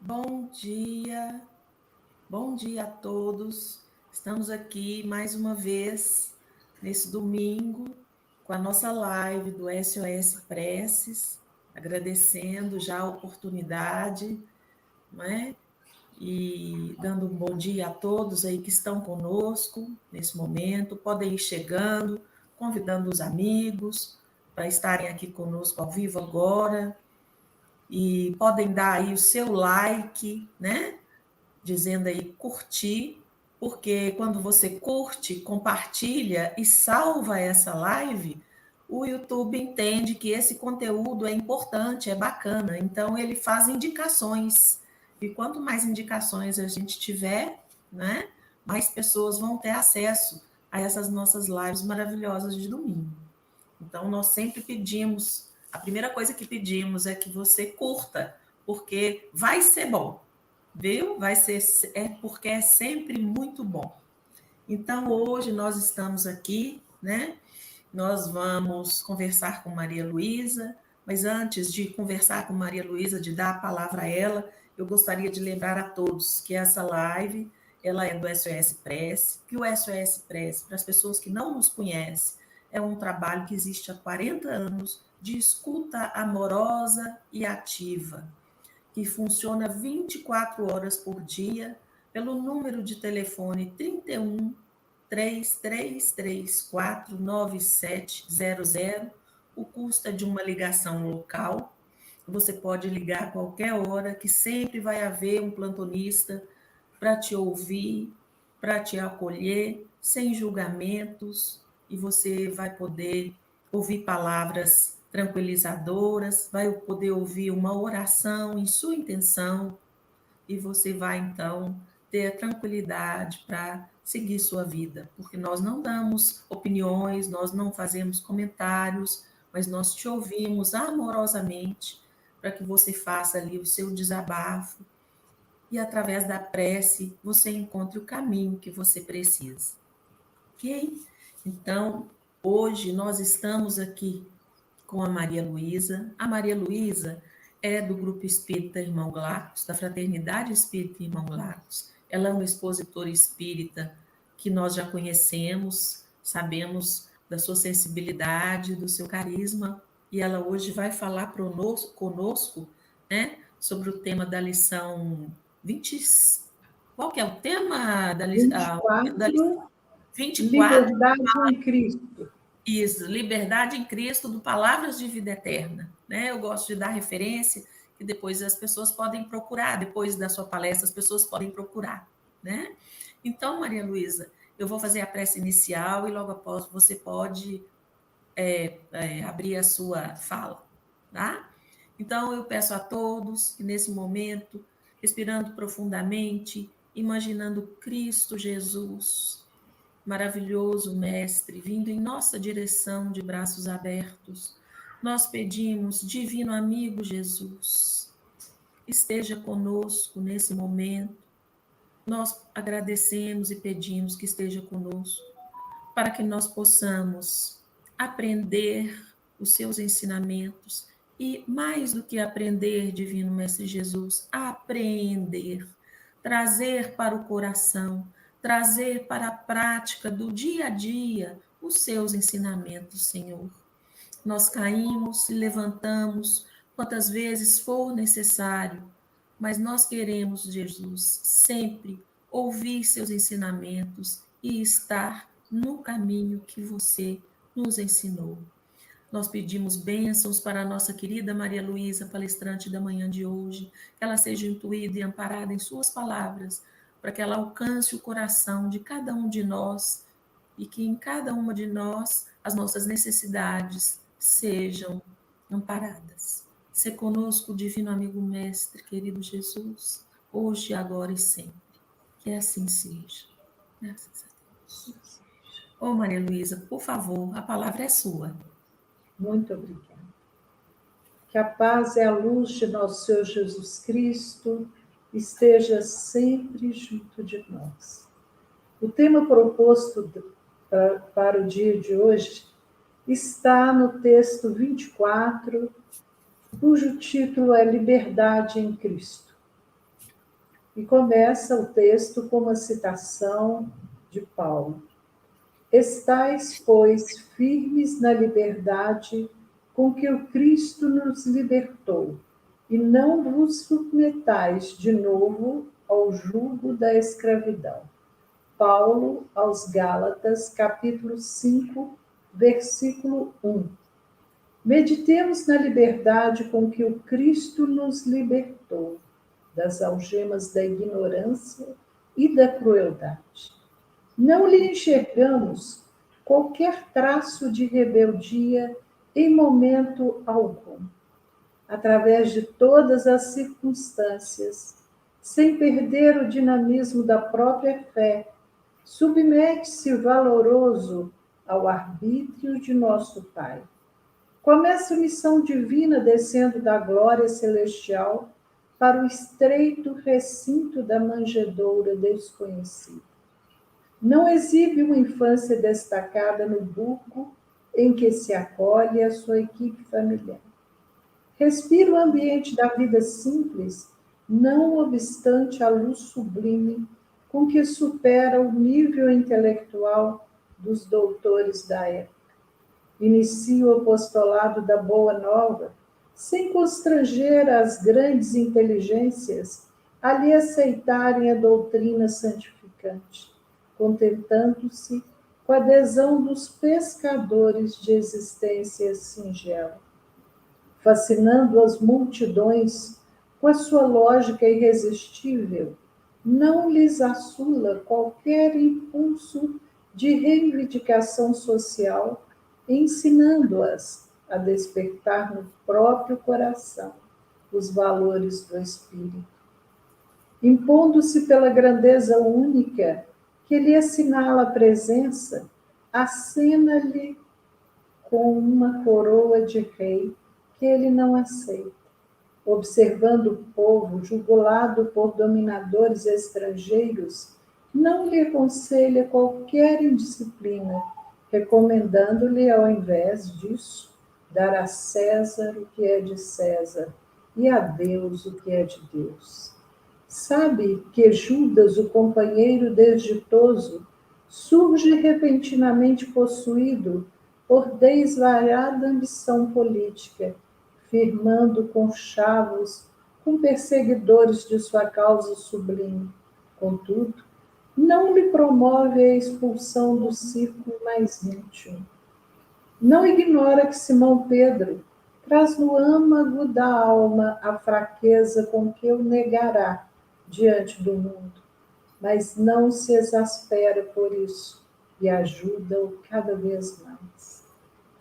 Bom dia a todos. Estamos aqui mais uma vez, nesse domingo, com a nossa live do SOS Preces, agradecendo já a oportunidade, não é? E dando um bom dia a todos aí que estão conosco nesse momento, podem ir chegando, convidando os amigos para estarem aqui conosco ao vivo agora, e podem dar aí o seu like, né? Dizendo aí curtir, porque quando você curte, compartilha e salva essa live, o YouTube entende que esse conteúdo é importante, é bacana, então ele faz indicações. E quanto mais indicações a gente tiver, né, mais pessoas vão ter acesso a essas nossas lives maravilhosas de domingo. Então, nós sempre pedimos, a primeira coisa que pedimos é que você curta, porque vai ser bom, viu? Vai ser, porque é sempre muito bom. Então, hoje nós estamos aqui, né? Nós vamos conversar com Maria Luísa, mas antes de conversar com Maria Luísa, de dar a palavra a ela, eu gostaria de lembrar a todos que essa live, ela é do SOS Prece, que o SOS Prece, para as pessoas que não nos conhecem, é um trabalho que existe há 40 anos de escuta amorosa e ativa, que funciona 24 horas por dia, pelo número de telefone 31 3334 9700. O custo é de uma ligação local. Você pode ligar a qualquer hora, que sempre vai haver um plantonista para te ouvir, para te acolher, sem julgamentos, e você vai poder ouvir palavras tranquilizadoras, vai poder ouvir uma oração em sua intenção, e você vai então ter a tranquilidade para seguir sua vida, porque nós não damos opiniões, nós não fazemos comentários, mas nós te ouvimos amorosamente para que você faça ali o seu desabafo e através da prece você encontre o caminho que você precisa. Ok? Então, hoje nós estamos aqui com a Maria Luísa. A Maria Luísa é do Grupo Espírita Irmão Glacos, da Fraternidade Espírita Irmão Glacos. Ela é uma expositora espírita que nós já conhecemos, sabemos da sua sensibilidade, do seu carisma, e ela hoje vai falar conosco, né, sobre o tema da lição 20. Qual que é o tema da lição? 24, 24. Liberdade em Cristo. Isso, Liberdade em Cristo, do Palavras de Vida Eterna. Né? Eu gosto de dar referência, que depois as pessoas podem procurar, depois da sua palestra, as pessoas podem procurar. Né? Então, Maria Luísa, eu vou fazer a prece inicial e logo após você pode abrir a sua fala. Tá? Então, eu peço a todos que nesse momento, respirando profundamente, imaginando Cristo Jesus, maravilhoso Mestre, vindo em nossa direção de braços abertos, nós pedimos, divino amigo Jesus, esteja conosco nesse momento. Nós agradecemos e pedimos que esteja conosco, para que nós possamos aprender os seus ensinamentos e, mais do que aprender, divino Mestre Jesus, apreender, trazer para o coração, trazer para a prática do dia a dia os seus ensinamentos, Senhor. Nós caímos e levantamos quantas vezes for necessário, mas nós queremos, Jesus, sempre ouvir seus ensinamentos e estar no caminho que você nos ensinou. Nós pedimos bênçãos para a nossa querida Maria Luísa, palestrante da manhã de hoje, que ela seja intuída e amparada em suas palavras, para que ela alcance o coração de cada um de nós e que em cada uma de nós as nossas necessidades sejam amparadas. Se conosco, divino amigo mestre, querido Jesus, hoje, agora e sempre. Que assim seja. Graças a Deus. Ô Maria Luísa, por favor, a palavra é sua. Muito obrigada. Que a paz e a luz de nosso Senhor Jesus Cristo esteja sempre junto de nós. O tema proposto para o dia de hoje está no texto 24, cujo título é Liberdade em Cristo. E começa o texto com uma citação de Paulo. Estais, pois, firmes na liberdade com que o Cristo nos libertou, e não vos submetais de novo ao jugo da escravidão. Paulo aos Gálatas, capítulo 5, versículo 1. Meditemos na liberdade com que o Cristo nos libertou, das algemas da ignorância e da crueldade. Não lhe enxergamos qualquer traço de rebeldia em momento algum. Através de todas as circunstâncias, sem perder o dinamismo da própria fé, submete-se valoroso ao arbítrio de nosso Pai. Começa a missão divina descendo da glória celestial para o estreito recinto da manjedoura desconhecida. Não exibe uma infância destacada no burgo em que se acolhe a sua equipe familiar. Respira o ambiente da vida simples, não obstante a luz sublime com que supera o nível intelectual dos doutores da época. Inicia o apostolado da Boa Nova, sem constranger as grandes inteligências a lhe aceitarem a doutrina santificante, contentando-se com a adesão dos pescadores de existência singela. Fascinando as multidões com a sua lógica irresistível, não lhes assula qualquer impulso de reivindicação social, ensinando-as a despertar no próprio coração os valores do espírito. Impondo-se pela grandeza única que lhe assinala a presença, acena-lhe com uma coroa de rei que ele não aceita. Observando o povo jugulado por dominadores estrangeiros, não lhe aconselha qualquer indisciplina, recomendando-lhe, ao invés disso, dar a César o que é de César e a Deus o que é de Deus. Sabe que Judas, o companheiro desditoso, surge repentinamente possuído por desvariada ambição política, firmando conchavos com perseguidores de sua causa sublime. Contudo, não lhe promove a expulsão do círculo mais íntimo. Não ignora que Simão Pedro traz no âmago da alma a fraqueza com que o negará diante do mundo, mas não se exaspera por isso e ajuda-o cada vez mais.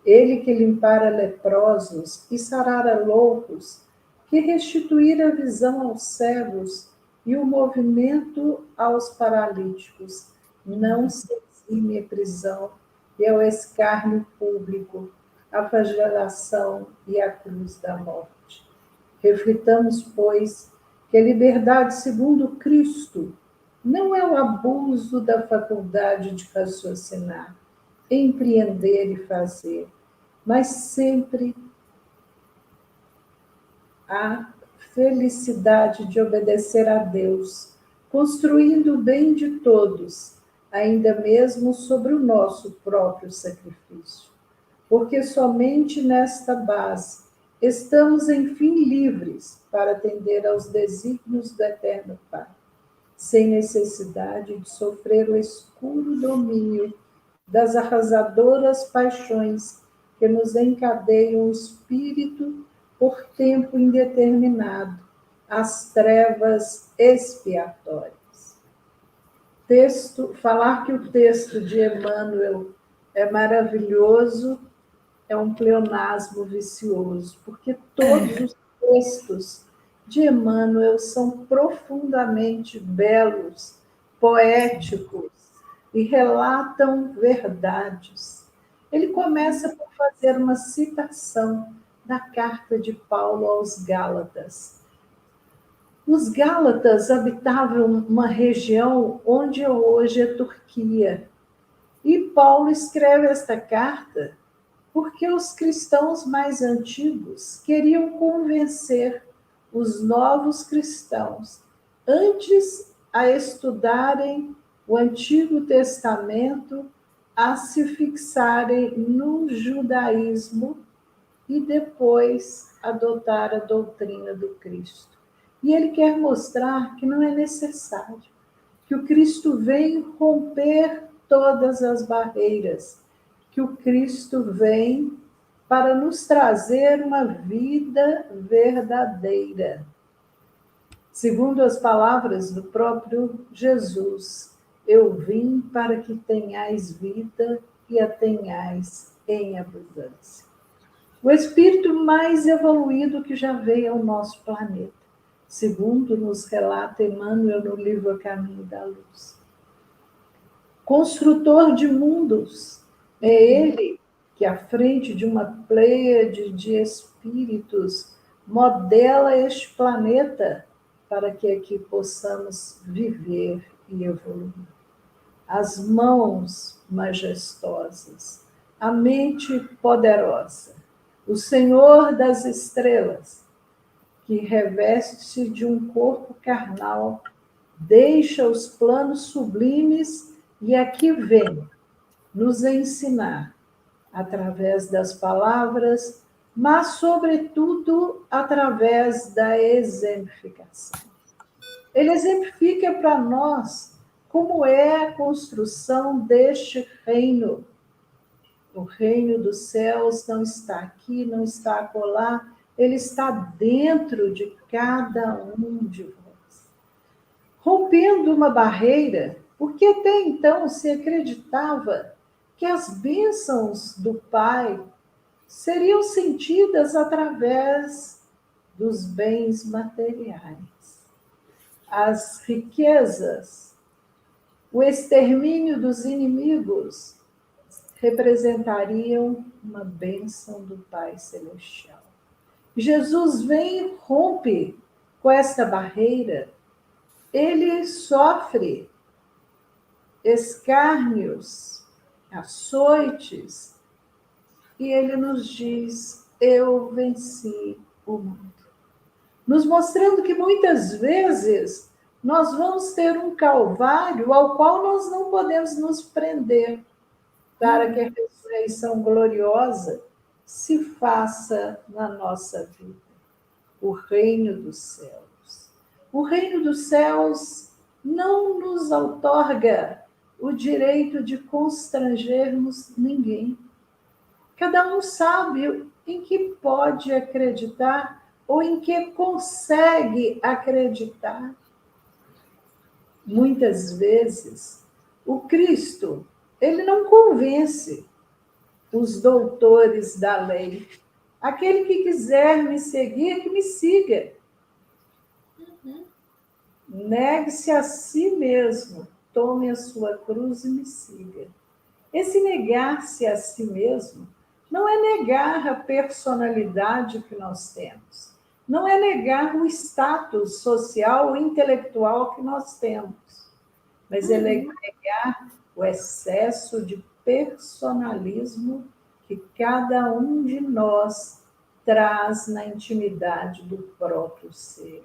Ele que limpara leprosos e sarara loucos, que restituíra a visão aos cegos e o movimento aos paralíticos, não se exime a prisão e ao escárnio público, a flagelação e a cruz da morte. Reflitamos, pois, que a liberdade segundo Cristo não é o abuso da faculdade de raciocinar, empreender e fazer, mas sempre a felicidade de obedecer a Deus, construindo o bem de todos, ainda mesmo sobre o nosso próprio sacrifício. Porque somente nesta base estamos, enfim, livres para atender aos desígnios do Eterno Pai, sem necessidade de sofrer o escuro domínio das arrasadoras paixões que nos encadeiam o espírito por tempo indeterminado, às trevas expiatórias. Falar que o texto de Emmanuel é maravilhoso é um pleonasmo vicioso, porque todos os textos de Emmanuel são profundamente belos, poéticos e relatam verdades. Ele começa por fazer uma citação da carta de Paulo aos Gálatas. Os Gálatas habitavam uma região onde hoje é Turquia. E Paulo escreve esta carta porque os cristãos mais antigos queriam convencer os novos cristãos antes a estudarem o Antigo Testamento, a se fixarem no judaísmo e depois adotar a doutrina do Cristo. E ele quer mostrar que não é necessário, que o Cristo vem romper todas as barreiras, que o Cristo vem para nos trazer uma vida verdadeira. Segundo as palavras do próprio Jesus, eu vim para que tenhais vida e a tenhais em abundância. O espírito mais evoluído que já veio ao nosso planeta, segundo nos relata Emmanuel no livro A Caminho da Luz. Construtor de mundos, é ele que, à frente de uma pleiade de espíritos, modela este planeta para que aqui possamos viver e evoluir. As mãos majestosas, a mente poderosa, o Senhor das estrelas, que reveste-se de um corpo carnal, deixa os planos sublimes e aqui vem nos ensinar, através das palavras, mas, sobretudo, através da exemplificação. Ele exemplifica para nós como é a construção deste reino. O reino dos céus não está aqui, não está acolá, ele está dentro de cada um de vós. Rompendo uma barreira, porque até então se acreditava que as bênçãos do Pai seriam sentidas através dos bens materiais. As riquezas, o extermínio dos inimigos representariam uma bênção do Pai Celestial. Jesus vem e rompe com esta barreira. Ele sofre escárnios, açoites, e ele nos diz: eu venci o mundo. Nos mostrando que muitas vezes nós vamos ter um calvário ao qual nós não podemos nos prender, para que a ressurreição gloriosa se faça na nossa vida. O reino dos céus. O reino dos céus não nos outorga o direito de constrangermos ninguém. Cada um sabe em que pode acreditar ou em que consegue acreditar. Muitas vezes, o Cristo, ele não convence os doutores da lei. Aquele que quiser me seguir, que me siga. Negue-se a si mesmo, tome a sua cruz e me siga. Esse negar-se a si mesmo não é negar a personalidade que nós temos, não é negar o status social e intelectual que nós temos, mas é negar o excesso de personalismo que cada um de nós traz na intimidade do próprio ser.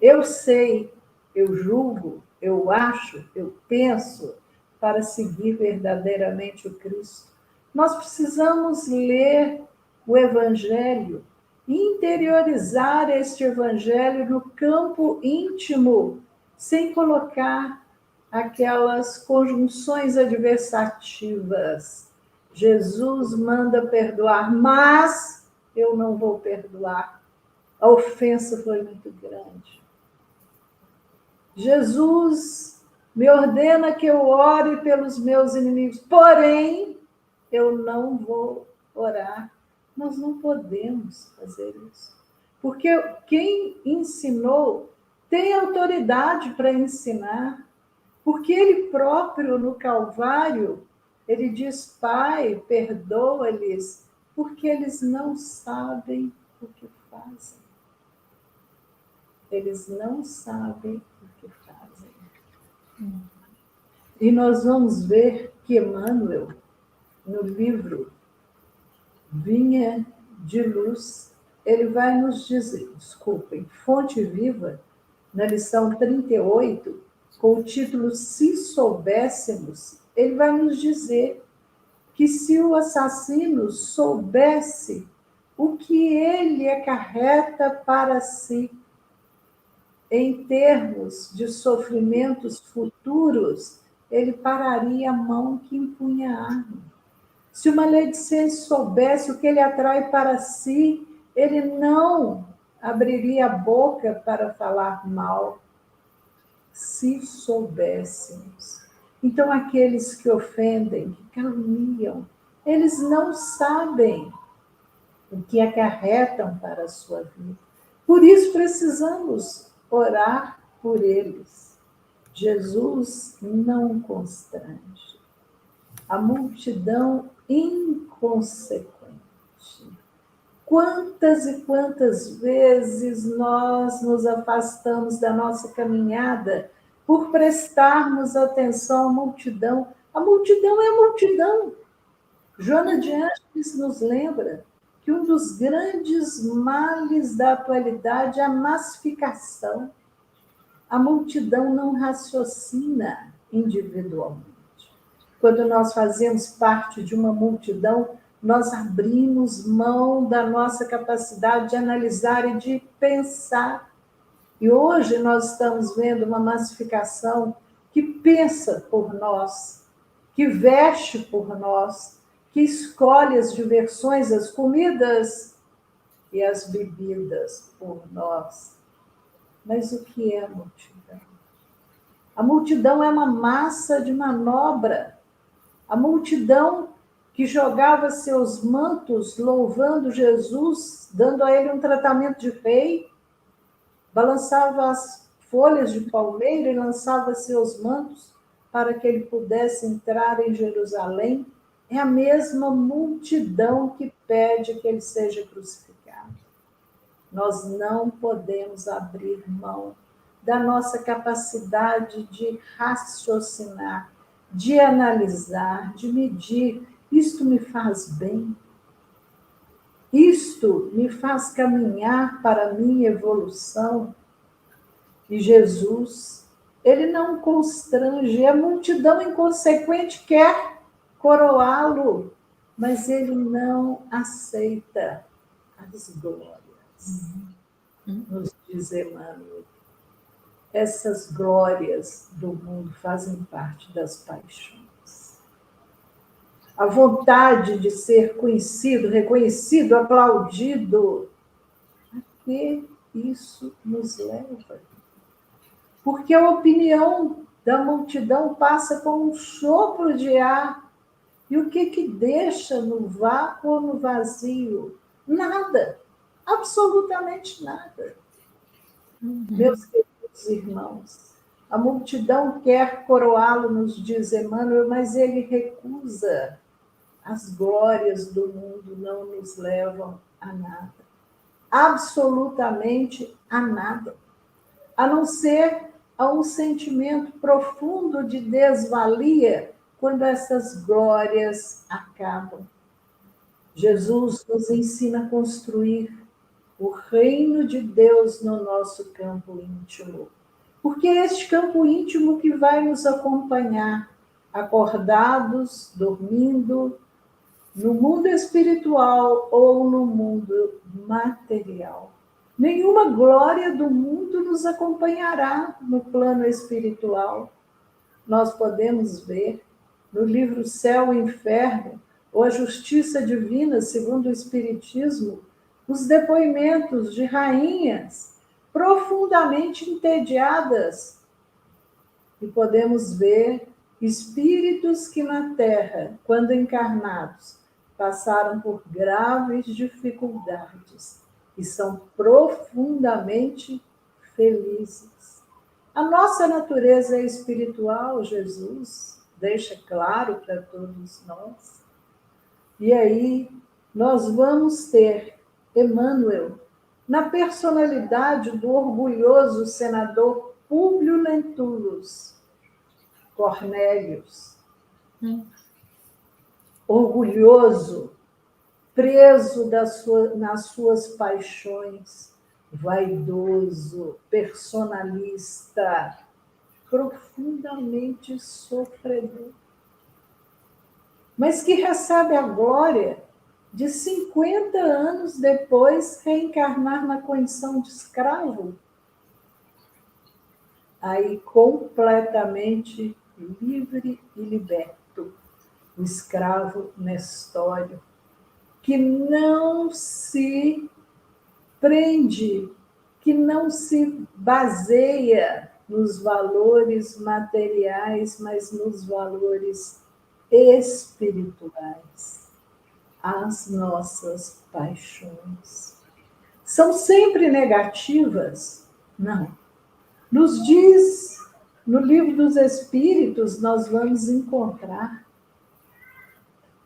Eu sei, eu julgo, eu acho, eu penso, para seguir verdadeiramente o Cristo. Nós precisamos ler o Evangelho, interiorizar este Evangelho no campo íntimo, sem colocar aquelas conjunções adversativas. Jesus manda perdoar, mas eu não vou perdoar. A ofensa foi muito grande. Jesus me ordena que eu ore pelos meus inimigos, porém, eu não vou orar. Nós não podemos fazer isso. Porque quem ensinou tem autoridade para ensinar. Porque ele próprio, no Calvário, ele diz: Pai, perdoa-lhes, porque eles não sabem o que fazem. Eles não sabem o que fazem. E nós vamos ver que Emmanuel, no livro Vinha de Luz, ele vai nos dizer, desculpem, Fonte Viva, na lição 38, com o título Se Soubéssemos, ele vai nos dizer que se o assassino soubesse o que ele acarreta para si em termos de sofrimentos futuros, ele pararia a mão que empunha a arma. Se o maledicente soubesse o que ele atrai para si, ele não abriria a boca para falar mal. Se soubéssemos. Então, aqueles que ofendem, que caluniam, eles não sabem o que acarretam para a sua vida. Por isso, precisamos orar por eles. Jesus não constrange. A multidão inconsequente. Quantas e quantas vezes nós nos afastamos da nossa caminhada por prestarmos atenção à multidão. A multidão é a multidão. Joana de Ângeles nos lembra que um dos grandes males da atualidade é a massificação. A multidão não raciocina individualmente. Quando nós fazemos parte de uma multidão, nós abrimos mão da nossa capacidade de analisar e de pensar. E hoje nós estamos vendo uma massificação que pensa por nós, que veste por nós, que escolhe as diversões, as comidas e as bebidas por nós. Mas o que é a multidão? A multidão é uma massa de manobra. A multidão que jogava seus mantos louvando Jesus, dando a ele um tratamento de rei, balançava as folhas de palmeira e lançava seus mantos para que ele pudesse entrar em Jerusalém, é a mesma multidão que pede que ele seja crucificado. Nós não podemos abrir mão da nossa capacidade de raciocinar, de analisar, de medir. Isto me faz bem? Isto me faz caminhar para a minha evolução? E Jesus, ele não constrange. A multidão inconsequente quer coroá-lo, mas ele não aceita as glórias. Nos diz Emmanuel. Essas glórias do mundo fazem parte das paixões. A vontade de ser conhecido, reconhecido, aplaudido, a que isso nos leva? Porque a opinião da multidão passa como um sopro de ar. E o que deixa no vácuo ou no vazio? Nada, absolutamente nada. Meus queridos irmãos, a multidão quer coroá-lo, nos diz Emmanuel, mas ele recusa. As glórias do mundo não nos levam a nada. Absolutamente a nada. A não ser a um sentimento profundo de desvalia quando essas glórias acabam. Jesus nos ensina a construir o reino de Deus no nosso campo íntimo. Porque é este campo íntimo que vai nos acompanhar, acordados, dormindo, no mundo espiritual ou no mundo material. Nenhuma glória do mundo nos acompanhará no plano espiritual. Nós podemos ver no livro Céu e Inferno, ou A Justiça Divina, segundo o Espiritismo, os depoimentos de rainhas profundamente entediadas. E podemos ver espíritos que na Terra, quando encarnados, passaram por graves dificuldades e são profundamente felizes. A nossa natureza é espiritual, Jesus deixa claro para todos nós. E aí nós vamos ter Emmanuel na personalidade do orgulhoso senador Públio Lentulus Cornélios. Orgulhoso, preso nas suas paixões, vaidoso, personalista, profundamente sofredor, mas que recebe a glória de 50 anos depois reencarnar na condição de escravo, aí completamente livre e liberto, o escravo Nestório, que não se prende, que não se baseia nos valores materiais, mas nos valores espirituais. As nossas paixões são sempre negativas? Não. Nos diz, no Livro dos Espíritos, nós vamos encontrar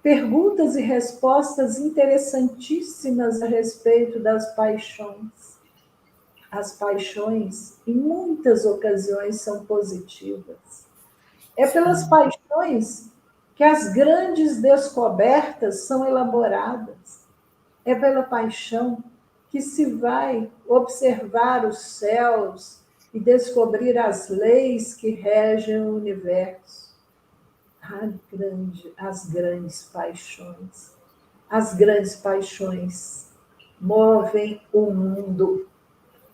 perguntas e respostas interessantíssimas a respeito das paixões. As paixões, em muitas ocasiões, são positivas. É pelas paixões que as grandes descobertas são elaboradas. É pela paixão que se vai observar os céus e descobrir as leis que regem o universo. As grandes paixões. As grandes paixões movem o mundo.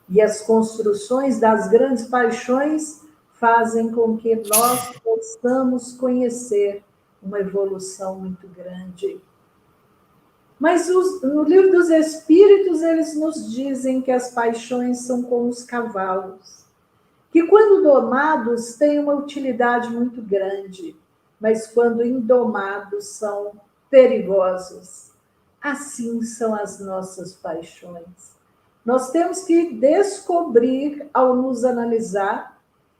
E as construções das grandes paixões fazem com que nós possamos conhecer uma evolução muito grande. Mas no Livro dos Espíritos, eles nos dizem que as paixões são como os cavalos, que quando domados têm uma utilidade muito grande, mas quando indomados são perigosos. Assim são as nossas paixões. Nós temos que descobrir, ao nos analisar,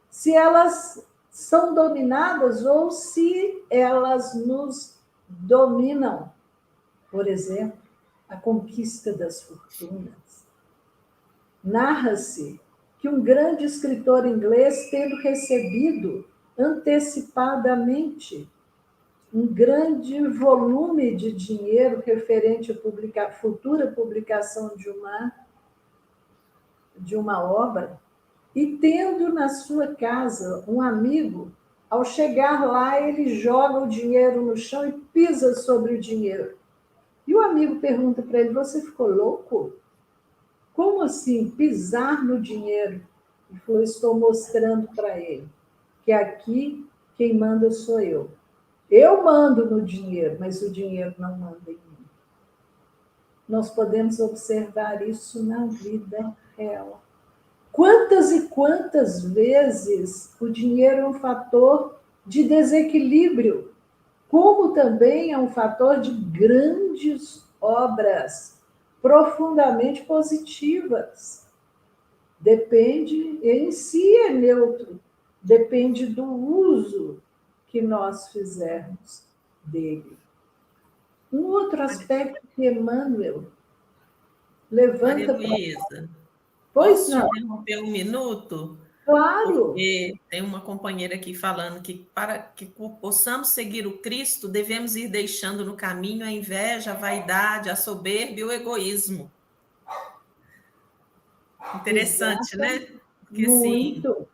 se elas são dominadas ou se elas nos dominam. Por exemplo, a conquista das fortunas. Narra-se que um grande escritor inglês, tendo recebido antecipadamente um grande volume de dinheiro referente à futura publicação de uma obra, e tendo na sua casa um amigo, ao chegar lá, ele joga o dinheiro no chão e pisa sobre o dinheiro. E o amigo pergunta para ele: você ficou louco? Como assim, pisar no dinheiro? Ele falou: estou mostrando para ele que aqui quem manda sou eu. Eu mando no dinheiro, mas o dinheiro não manda em mim. Nós podemos observar isso na vida real. Quantas e quantas vezes o dinheiro é um fator de desequilíbrio, como também é um fator de grandes obras profundamente positivas. Depende, em si é neutro, depende do uso que nós fizermos dele. Um outro aspecto que Emmanuel levanta... Maria Luísa, Pois posso te não, interromper um minuto? claro, Porque tem uma companheira aqui falando que para que possamos seguir o Cristo, devemos ir deixando no caminho a inveja, a vaidade, a soberba e o egoísmo. Interessante, exato, né? Porque assim, muito.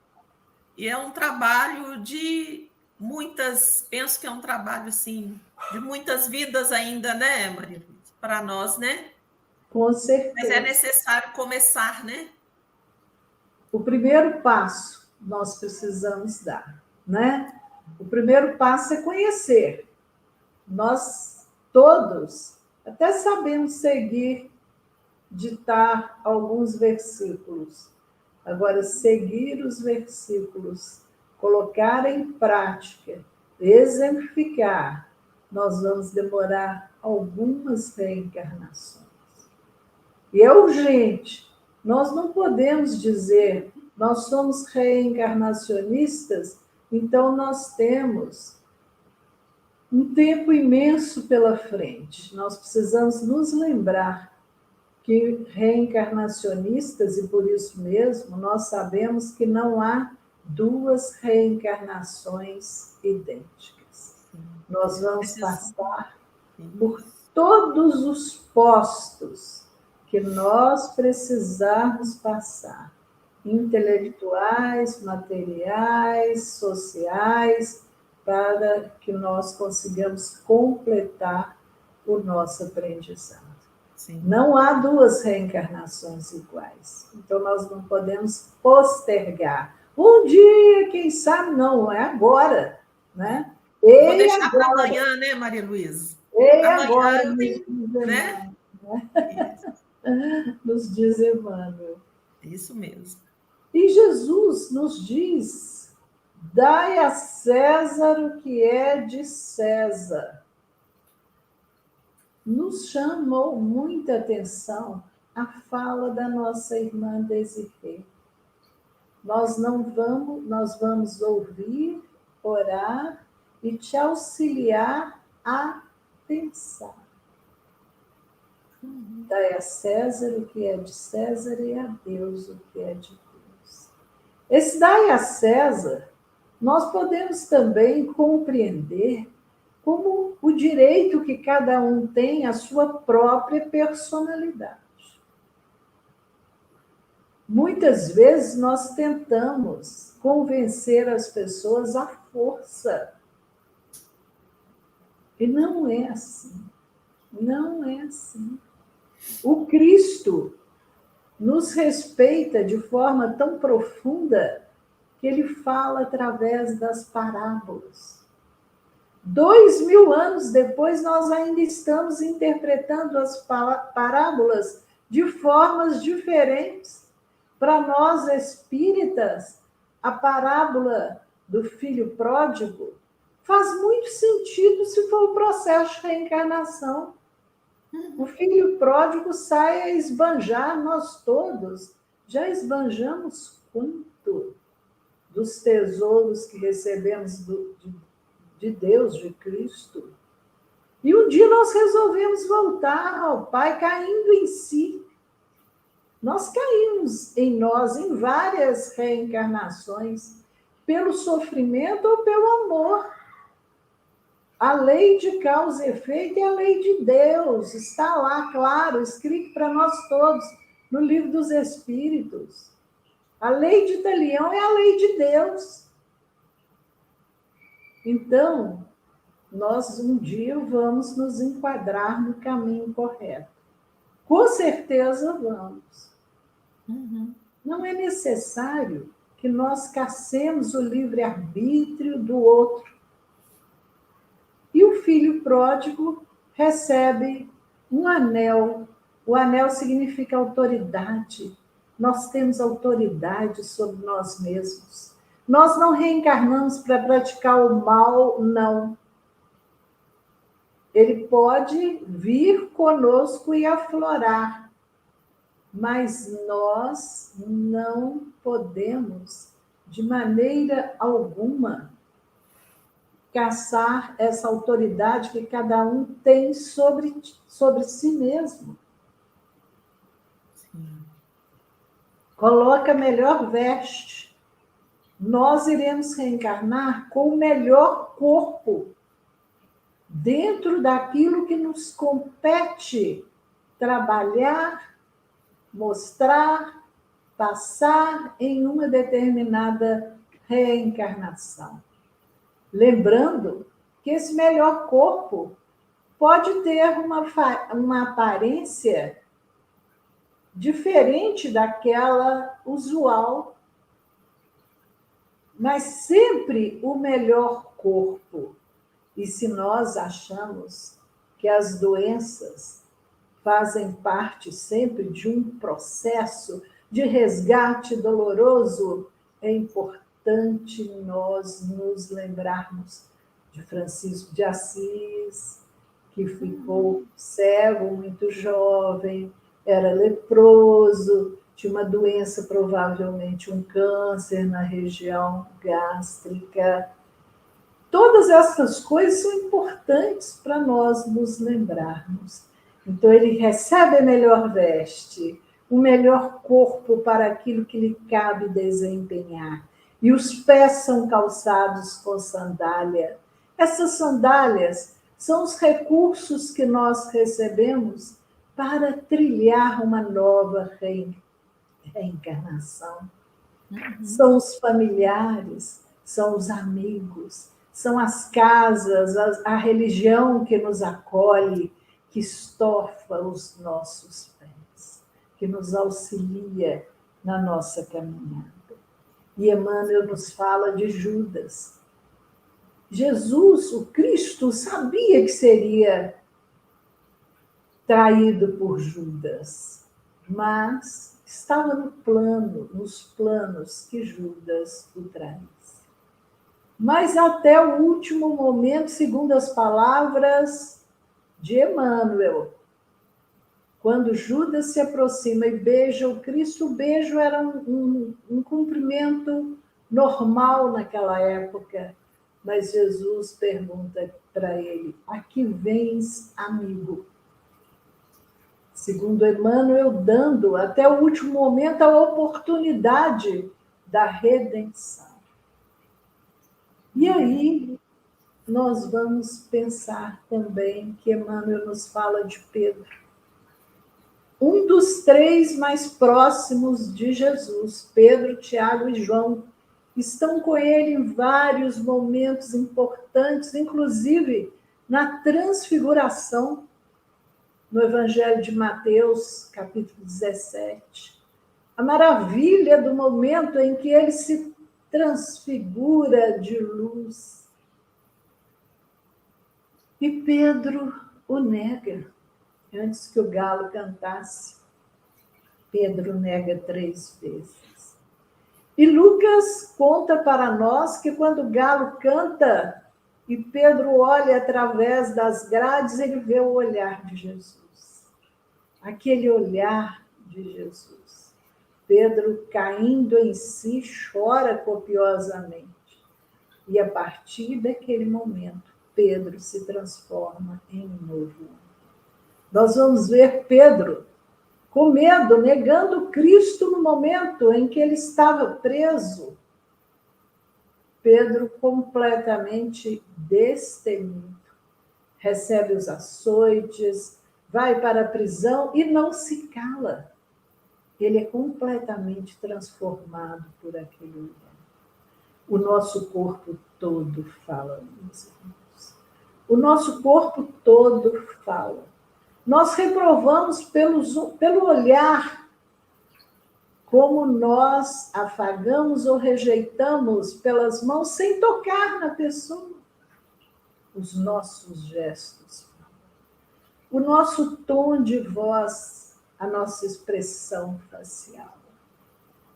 e é um trabalho de muitas, penso que é um trabalho assim, de muitas vidas ainda, né, Maria Luísa? Para nós, né? Com Mas é certeza. necessário começar, né? O primeiro passo nós precisamos dar, né? O primeiro passo é conhecer. Nós todos até sabemos seguir, ditar alguns versículos. Agora, seguir os versículos, colocar em prática, exemplificar, nós vamos demorar algumas reencarnações. E é urgente. Nós não podemos dizer, nós somos reencarnacionistas, então nós temos um tempo imenso pela frente. Nós precisamos nos lembrar que reencarnacionistas, e por isso mesmo nós sabemos que não há duas reencarnações idênticas. Nós vamos passar por todos os postos que nós precisarmos passar, intelectuais, materiais, sociais, para que nós consigamos completar o nosso aprendizado. Sim. Não há duas reencarnações iguais. Então, nós não podemos postergar. Um dia, quem sabe, não, é agora. Né? Vou deixar para amanhã, né, Maria Luísa? Amanhã agora, eu tenho, né? Nos diz Emmanuel. Isso mesmo. E Jesus nos diz: dai a César o que é de César. Nos chamou muita atenção a fala da nossa irmã Desirê. Nós vamos ouvir, orar e te auxiliar a pensar. Dai a César o que é de César e a Deus o que é de Deus. Esse dai a César, nós podemos também compreender como o direito que cada um tem à sua própria personalidade. Muitas vezes nós tentamos convencer as pessoas à força. E não é assim. Não é assim. O Cristo nos respeita de forma tão profunda que ele fala através das parábolas. 2000 anos depois, nós ainda estamos interpretando as parábolas de formas diferentes. Para nós espíritas, a parábola do filho pródigo faz muito sentido se for o processo de reencarnação. O filho pródigo sai a esbanjar, nós todos já esbanjamos quanto dos tesouros que recebemos de Deus, de Cristo. E um dia nós resolvemos voltar ao Pai caindo em si. Nós caímos em nós em várias reencarnações, pelo sofrimento ou pelo amor. A lei de causa e efeito é a lei de Deus, está lá, claro, escrito para nós todos, no Livro dos Espíritos. A lei de Italião é a lei de Deus. Então, nós um dia vamos nos enquadrar no caminho correto. Com certeza vamos. Não é necessário que nós caçemos o livre-arbítrio do outro. E o filho pródigo recebe um anel. O anel significa autoridade. Nós temos autoridade sobre nós mesmos. Nós não reencarnamos para praticar o mal, não. Ele pode vir conosco e aflorar, mas nós não podemos, de maneira alguma, caçar essa autoridade que cada um tem sobre si mesmo. Sim. Coloca a melhor veste. Nós iremos reencarnar com o melhor corpo, dentro daquilo que nos compete trabalhar, mostrar, passar em uma determinada reencarnação. Lembrando que esse melhor corpo pode ter uma aparência diferente daquela usual, mas sempre o melhor corpo. E se nós achamos que as doenças fazem parte sempre de um processo de resgate doloroso, é importante nós nos lembrarmos de Francisco de Assis, que ficou cego muito jovem, era leproso, tinha uma doença, provavelmente um câncer na região gástrica. Todas essas coisas são importantes para nós nos lembrarmos. Então, ele recebe a melhor veste, o melhor corpo para aquilo que lhe cabe desempenhar. E os pés são calçados com sandália. Essas sandálias são os recursos que nós recebemos para trilhar uma nova reencarnação. São os familiares, são os amigos, são as casas, a religião que nos acolhe, que estofa os nossos pés, que nos auxilia na nossa caminhada. E Emmanuel nos fala de Judas. Jesus, o Cristo, sabia que seria traído por Judas, mas estava nos planos que Judas o traísse. Mas até o último momento, segundo as palavras de Emmanuel, quando Judas se aproxima e beija o Cristo, o beijo era um cumprimento normal naquela época, mas Jesus pergunta para ele: a que vens, amigo? Segundo Emmanuel, dando até o último momento a oportunidade da redenção. E aí nós vamos pensar também que Emmanuel nos fala de Pedro. Um dos 3 mais próximos de Jesus, Pedro, Tiago e João, estão com ele em vários momentos importantes, inclusive na transfiguração, no Evangelho de Mateus, capítulo 17. A maravilha do momento em que ele se transfigura de luz. E Pedro o nega. Antes que o galo cantasse, Pedro nega 3 vezes. E Lucas conta para nós que quando o galo canta e Pedro olha através das grades, ele vê o olhar de Jesus. Aquele olhar de Jesus. Pedro, caindo em si, chora copiosamente. E a partir daquele momento, Pedro se transforma em um novo homem. Nós vamos ver Pedro com medo, negando Cristo no momento em que ele estava preso. Pedro completamente destemido, recebe os açoites, vai para a prisão e não se cala. Ele é completamente transformado por aquele lugar. O nosso corpo todo fala, meus irmãos. O nosso corpo todo fala. Nós reprovamos pelo olhar, como nós afagamos ou rejeitamos pelas mãos sem tocar na pessoa. Os nossos gestos, o nosso tom de voz, a nossa expressão facial.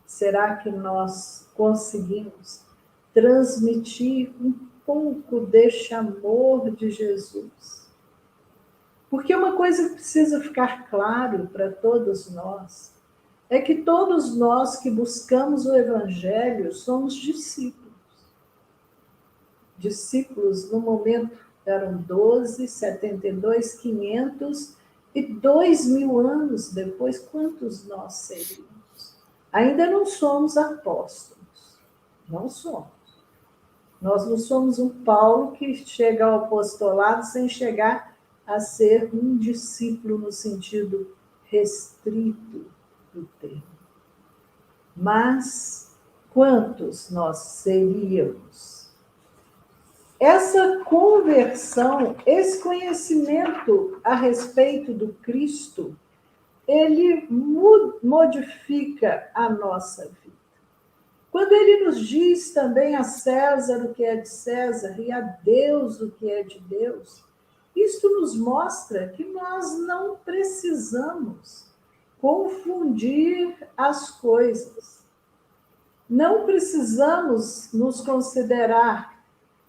Será que nós conseguimos transmitir um pouco deste amor de Jesus? Porque uma coisa que precisa ficar claro para todos nós é que todos nós que buscamos o Evangelho somos discípulos. Discípulos, no momento, eram 12, 72, 500 e 2.000 anos depois, quantos nós seríamos? Ainda não somos apóstolos. Não somos. Nós não somos um Paulo que chega ao apostolado sem chegar a ser um discípulo no sentido restrito do termo. Mas quantos nós seríamos? Essa conversão, esse conhecimento a respeito do Cristo, ele modifica a nossa vida. Quando ele nos diz também a César o que é de César e a Deus o que é de Deus, isto nos mostra que nós não precisamos confundir as coisas. Não precisamos nos considerar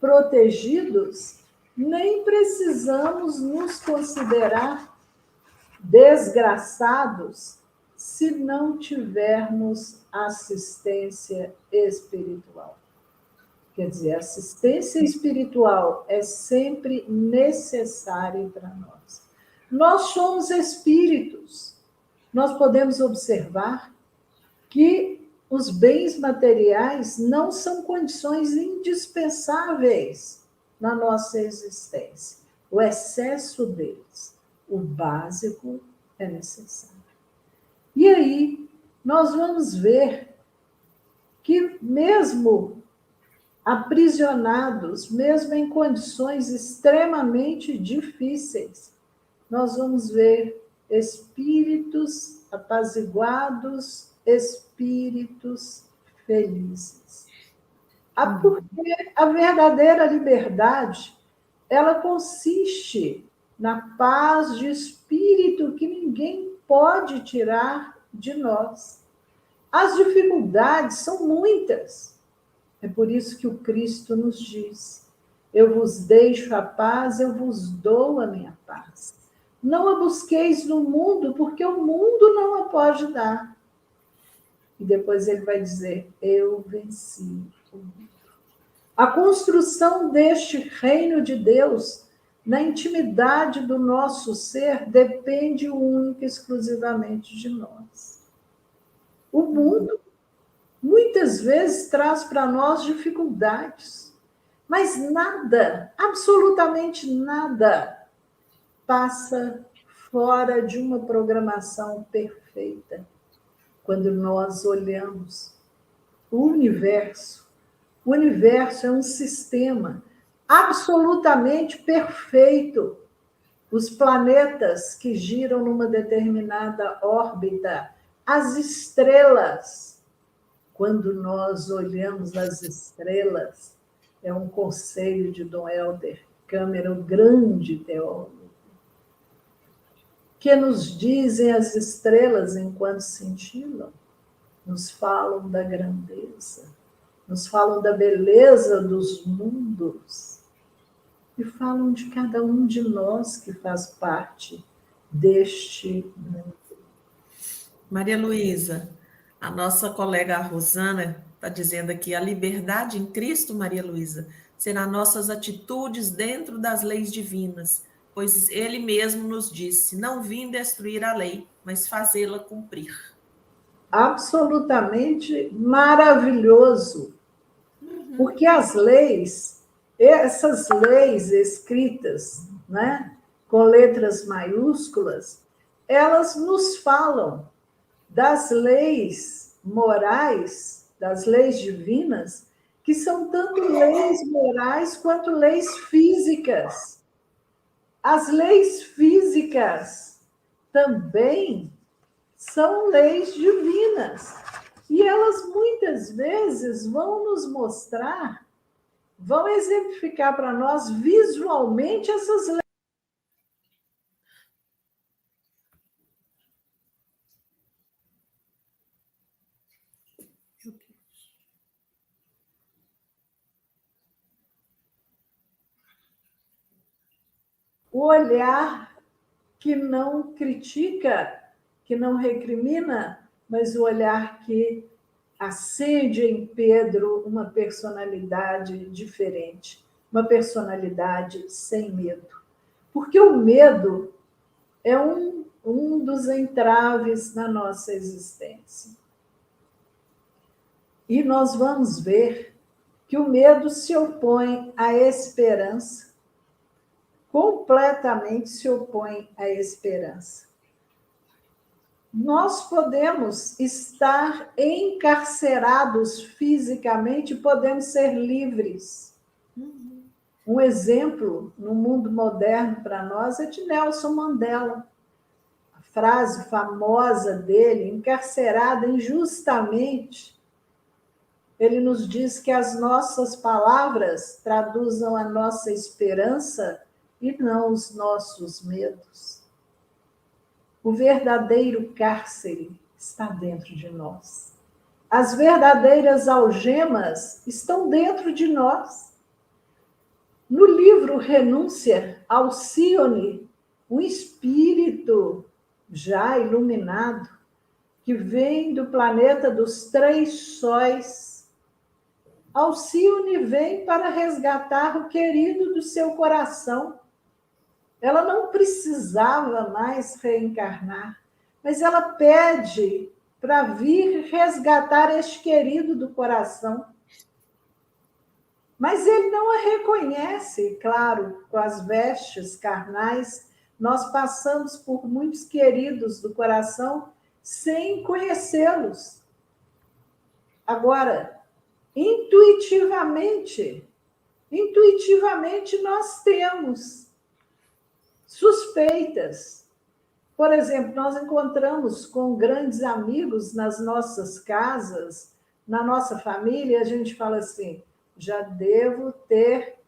protegidos, nem precisamos nos considerar desgraçados se não tivermos assistência espiritual. Quer dizer, a assistência espiritual é sempre necessária para nós. Nós somos espíritos. Nós podemos observar que os bens materiais não são condições indispensáveis na nossa existência. O excesso deles, o básico, é necessário. E aí, nós vamos ver que mesmo aprisionados, mesmo em condições extremamente difíceis, nós vamos ver espíritos apaziguados, espíritos felizes. Porque a verdadeira liberdade, ela consiste na paz de espírito que ninguém pode tirar de nós. As dificuldades são muitas. É por isso que o Cristo nos diz: eu vos deixo a paz, eu vos dou a minha paz. Não a busqueis no mundo, porque o mundo não a pode dar. E depois ele vai dizer: eu venci o mundo. A construção deste reino de Deus, na intimidade do nosso ser, depende única e exclusivamente de nós. O mundo, muitas vezes, traz para nós dificuldades, mas nada, absolutamente nada, passa fora de uma programação perfeita. Quando nós olhamos o universo é um sistema absolutamente perfeito. Os planetas que giram numa determinada órbita, as estrelas. Quando nós olhamos as estrelas, é um conselho de Dom Helder Câmara, um grande teólogo, que nos dizem as estrelas enquanto cintilam, nos falam da grandeza, nos falam da beleza dos mundos e falam de cada um de nós que faz parte deste mundo. Maria Luísa, a nossa colega Rosana está dizendo aqui: a liberdade em Cristo, Maria Luísa, será nossas atitudes dentro das leis divinas, pois ele mesmo nos disse: não vim destruir a lei, mas fazê-la cumprir. Absolutamente maravilhoso. Porque as leis, essas leis escritas, né, com letras maiúsculas, elas nos falam das leis morais, das leis divinas, que são tanto leis morais quanto leis físicas. As leis físicas também são leis divinas. E elas muitas vezes vão nos mostrar, vão exemplificar para nós visualmente essas leis. O olhar que não critica, que não recrimina, mas o olhar que acende em Pedro uma personalidade diferente, uma personalidade sem medo. Porque o medo é um dos entraves na nossa existência. E nós vamos ver que o medo se opõe à esperança, completamente se opõe à esperança. Nós podemos estar encarcerados fisicamente, podemos ser livres. Um exemplo no mundo moderno para nós é de Nelson Mandela. A frase famosa dele, encarcerado injustamente, ele nos diz que as nossas palavras traduzam a nossa esperança e não os nossos medos. O verdadeiro cárcere está dentro de nós. As verdadeiras algemas estão dentro de nós. No livro Renúncia, Alcione, um espírito já iluminado, que vem do planeta dos 3 sóis, Alcione vem para resgatar o querido do seu coração. Ela não precisava mais reencarnar, mas ela pede para vir resgatar este querido do coração. Mas ele não a reconhece, claro, com as vestes carnais, nós passamos por muitos queridos do coração sem conhecê-los. Agora, intuitivamente nós temos suspeitas. Por exemplo, nós encontramos com grandes amigos nas nossas casas, na nossa família, a gente fala assim, já devo ter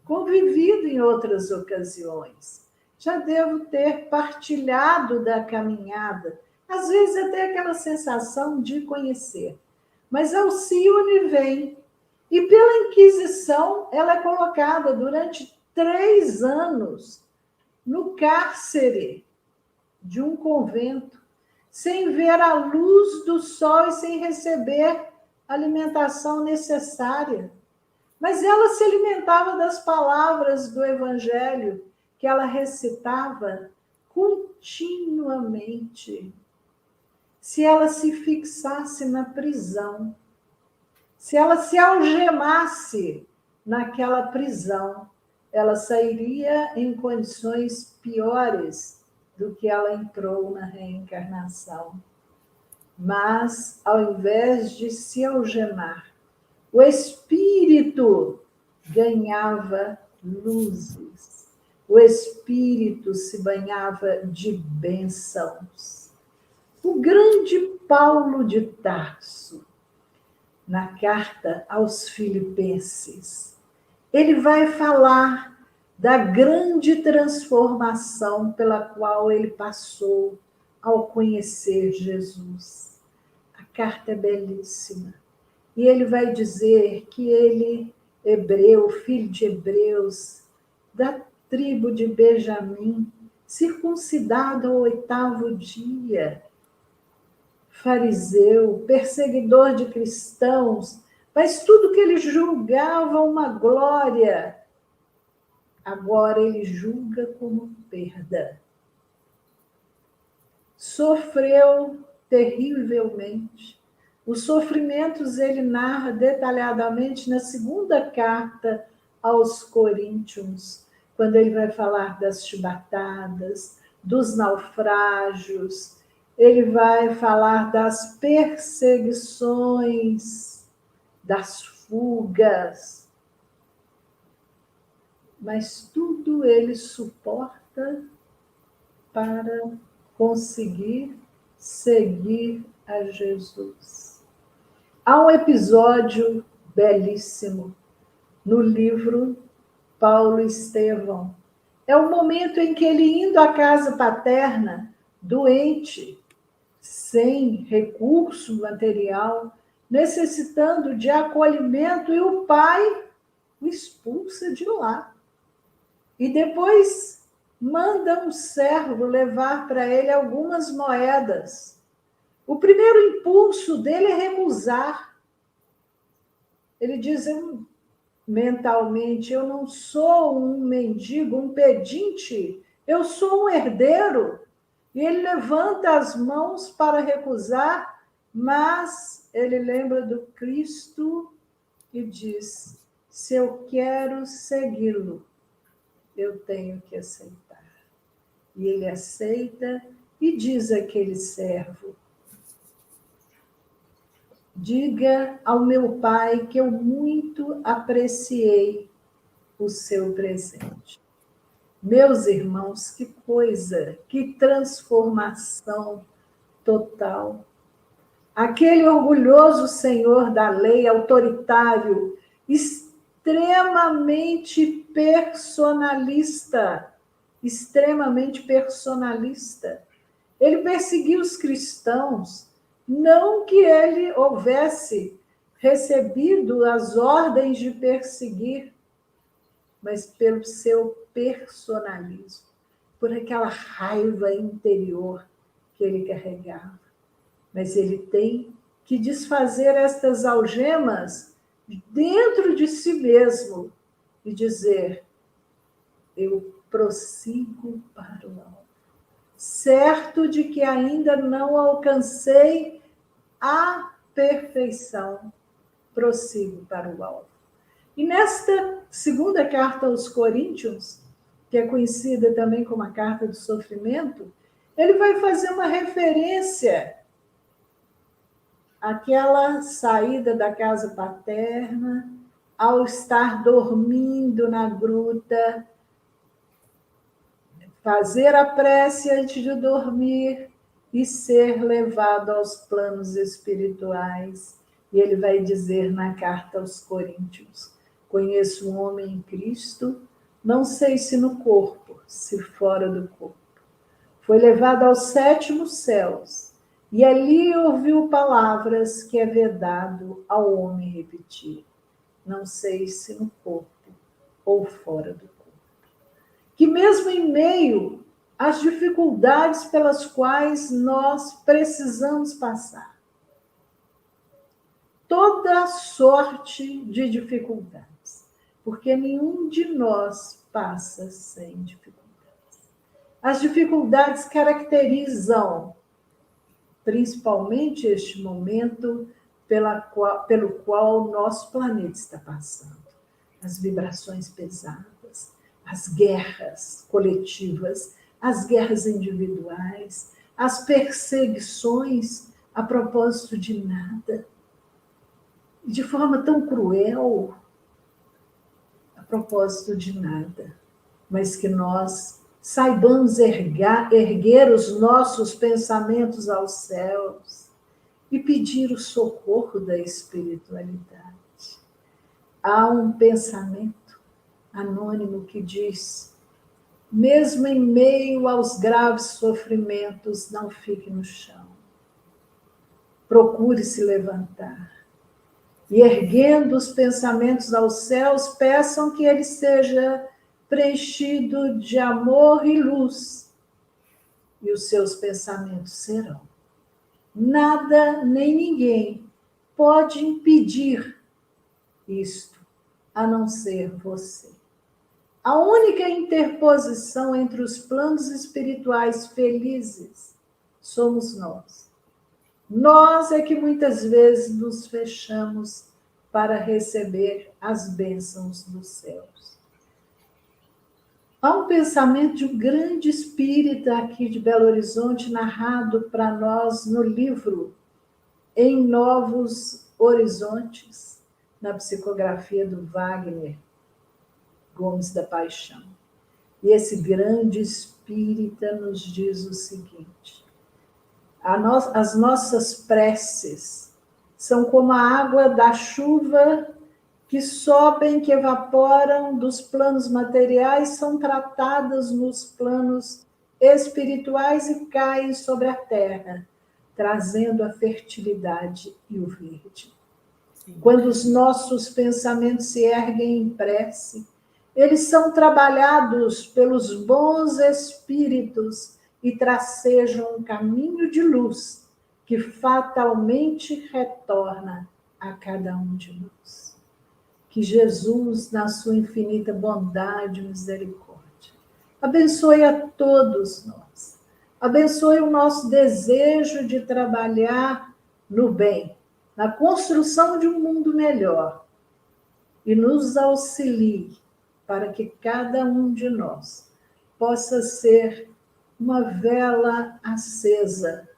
convivido em outras ocasiões, já devo ter partilhado da caminhada, às vezes até aquela sensação de conhecer. Mas Alcione vem, e pela Inquisição ela é colocada durante 3 anos no cárcere de um convento, sem ver a luz do sol e sem receber a alimentação necessária. Mas ela se alimentava das palavras do Evangelho que ela recitava continuamente. Se ela se fixasse na prisão, se ela se algemasse naquela prisão, ela sairia em condições piores do que ela entrou na reencarnação. Mas, ao invés de se algemar, o espírito ganhava luzes, o espírito se banhava de bênçãos. O grande Paulo de Tarso, na carta aos Filipenses, ele vai falar da grande transformação pela qual ele passou ao conhecer Jesus. A carta é belíssima. E ele vai dizer que ele, hebreu, filho de hebreus, da tribo de Benjamim, circuncidado ao 8º dia, fariseu, perseguidor de cristãos, mas tudo que ele julgava uma glória, agora ele julga como perda. Sofreu terrivelmente. Os sofrimentos ele narra detalhadamente na 2ª carta aos Coríntios, quando ele vai falar das chibatadas, dos naufrágios, ele vai falar das perseguições, das fugas, mas tudo ele suporta para conseguir seguir a Jesus. Há um episódio belíssimo no livro Paulo e Estevão. É o momento em que ele, indo à casa paterna, doente, sem recurso material, necessitando de acolhimento, e o pai o expulsa de lá. E depois manda um servo levar para ele algumas moedas. O primeiro impulso dele é recusar. Ele diz mentalmente, eu não sou um mendigo, um pedinte, eu sou um herdeiro. E ele levanta as mãos para recusar, mas ele lembra do Cristo e diz, se eu quero segui-lo, eu tenho que aceitar. E ele aceita e diz àquele servo, diga ao meu pai que eu muito apreciei o seu presente. Meus irmãos, que coisa, que transformação total. Aquele orgulhoso senhor da lei, autoritário, extremamente personalista. Ele perseguiu os cristãos, não que ele houvesse recebido as ordens de perseguir, mas pelo seu personalismo, por aquela raiva interior que ele carregava. Mas ele tem que desfazer estas algemas dentro de si mesmo e dizer, eu prossigo para o alvo, certo de que ainda não alcancei a perfeição, prossigo para o alvo. E nesta 2ª carta aos Coríntios, que é conhecida também como a carta do sofrimento, ele vai fazer uma referência àquela saída da casa paterna, ao estar dormindo na gruta, fazer a prece antes de dormir e ser levado aos planos espirituais. E ele vai dizer na carta aos Coríntios: conheço um homem em Cristo, não sei se no corpo, se fora do corpo. Foi levado aos 7º céus, e ali ouviu palavras que é vedado ao homem repetir. Não sei se no corpo ou fora do corpo. Que mesmo em meio às dificuldades pelas quais nós precisamos passar, toda sorte de dificuldades, porque nenhum de nós passa sem dificuldades. As dificuldades caracterizam principalmente este momento pelo qual nosso planeta está passando. As vibrações pesadas, as guerras coletivas, as guerras individuais, as perseguições a propósito de nada, de forma tão cruel, a propósito de nada, mas que nós saibamos erguer os nossos pensamentos aos céus e pedir o socorro da espiritualidade. Há um pensamento anônimo que diz: mesmo em meio aos graves sofrimentos, não fique no chão. Procure se levantar. E erguendo os pensamentos aos céus, peçam que ele seja preenchido de amor e luz. E os seus pensamentos serão. Nada nem ninguém pode impedir isto, a não ser você. A única interposição entre os planos espirituais felizes somos nós. Nós é que muitas vezes nos fechamos para receber as bênçãos dos céus. Há um pensamento de um grande espírita aqui de Belo Horizonte, narrado para nós no livro Em Novos Horizontes, na psicografia do Wagner Gomes da Paixão. E esse grande espírita nos diz o seguinte: as nossas preces são como a água da chuva que sobem, que evaporam dos planos materiais, são tratadas nos planos espirituais e caem sobre a terra, trazendo a fertilidade e o verde. Sim. Quando os nossos pensamentos se erguem em prece, eles são trabalhados pelos bons espíritos e tracejam um caminho de luz que fatalmente retorna a cada um de nós. Que Jesus, na sua infinita bondade e misericórdia, abençoe a todos nós. Abençoe o nosso desejo de trabalhar no bem, na construção de um mundo melhor, e nos auxilie para que cada um de nós possa ser uma vela acesa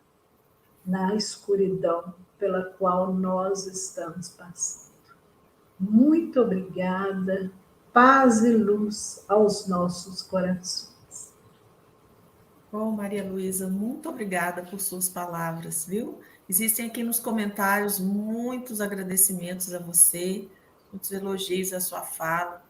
na escuridão pela qual nós estamos passando. Muito obrigada, paz e luz aos nossos corações. Bom, Maria Luísa, muito obrigada por suas palavras, viu? Existem aqui nos comentários muitos agradecimentos a você, muitos elogios à sua fala.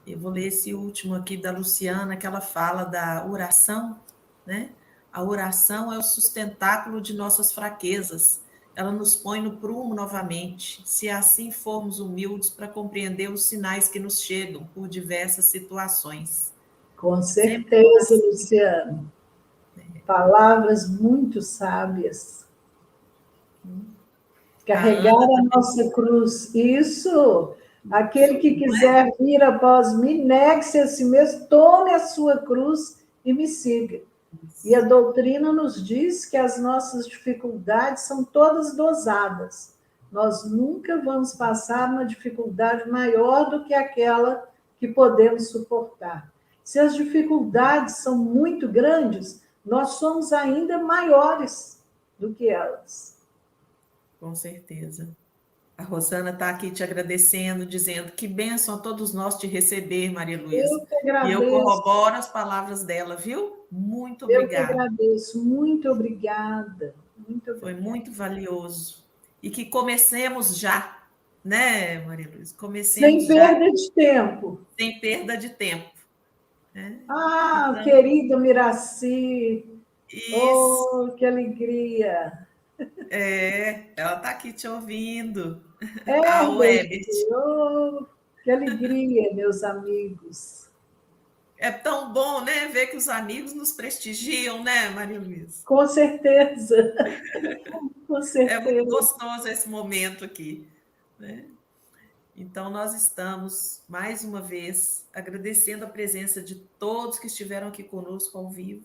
Eu vou ler esse último aqui da Luciana, que ela fala da oração, né? A oração é o sustentáculo de nossas fraquezas. Ela nos põe no prumo novamente, se assim formos humildes para compreender os sinais que nos chegam por diversas situações. Com certeza, Luciano. Palavras muito sábias. Carregar a nossa cruz. Isso. Aquele que quiser vir após mim, negue-se a si mesmo, tome a sua cruz e me siga. E a doutrina nos diz que as nossas dificuldades são todas dosadas. Nós nunca vamos passar uma dificuldade maior do que aquela que podemos suportar. Se as dificuldades são muito grandes, nós somos ainda maiores do que elas. Com certeza. A Rosana está aqui te agradecendo, dizendo que bênção a todos nós te receber, Maria Luísa. Eu que E eu agradeço, corroboro as palavras dela, viu? Muito eu que obrigada. agradeço. Muito obrigada. Muito Foi obrigada. muito valioso. E que comecemos já, né, Maria Luísa? Sem Comecemos já, perda de tempo. sem perda de tempo. Né? Ah, Então, querida Miraci, isso. oh, que alegria. Ela está aqui te ouvindo. A Herbert, Webert. oh, que alegria, meus amigos. É tão bom, né, ver que os amigos nos prestigiam, né, Maria Luísa? Com certeza, com É muito certeza. gostoso esse momento aqui, né? Então, nós estamos, mais uma vez, agradecendo a presença de todos que estiveram aqui conosco ao vivo,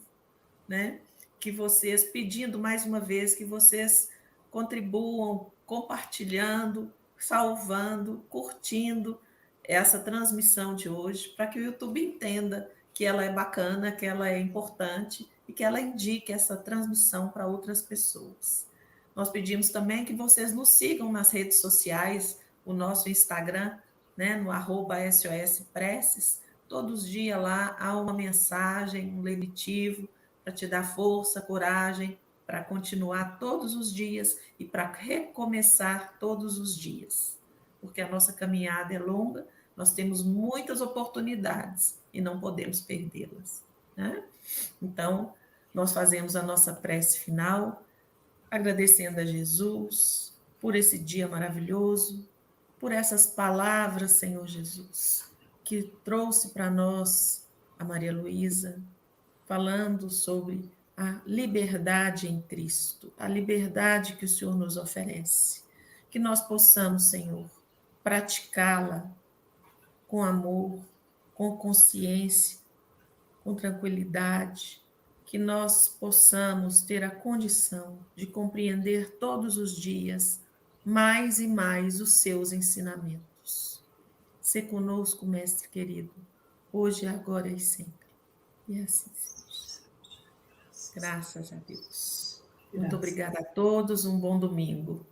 né? Que vocês, pedindo mais uma vez que vocês contribuam, compartilhando, salvando, curtindo essa transmissão de hoje, para que o YouTube entenda que ela é bacana, que ela é importante e que ela indique essa transmissão para outras pessoas. Nós pedimos também que vocês nos sigam nas redes sociais, o nosso Instagram, né, no @SOSpreces. Todos os dias lá há uma mensagem, um lenitivo, para te dar força, coragem, para continuar todos os dias e para recomeçar todos os dias. Porque a nossa caminhada é longa, nós temos muitas oportunidades e não podemos perdê-las. Né? Então, nós fazemos a nossa prece final, agradecendo a Jesus por esse dia maravilhoso, por essas palavras, Senhor Jesus, que trouxe para nós a Maria Luísa, falando sobre a liberdade em Cristo, a liberdade que o Senhor nos oferece. Que nós possamos, Senhor, praticá-la com amor, com consciência, com tranquilidade, que nós possamos ter a condição de compreender todos os dias mais e mais os seus ensinamentos. Se conosco, Mestre querido, hoje, agora e sempre. E assim seja. Graças a Deus. Muito Graças. obrigada a todos, um bom domingo.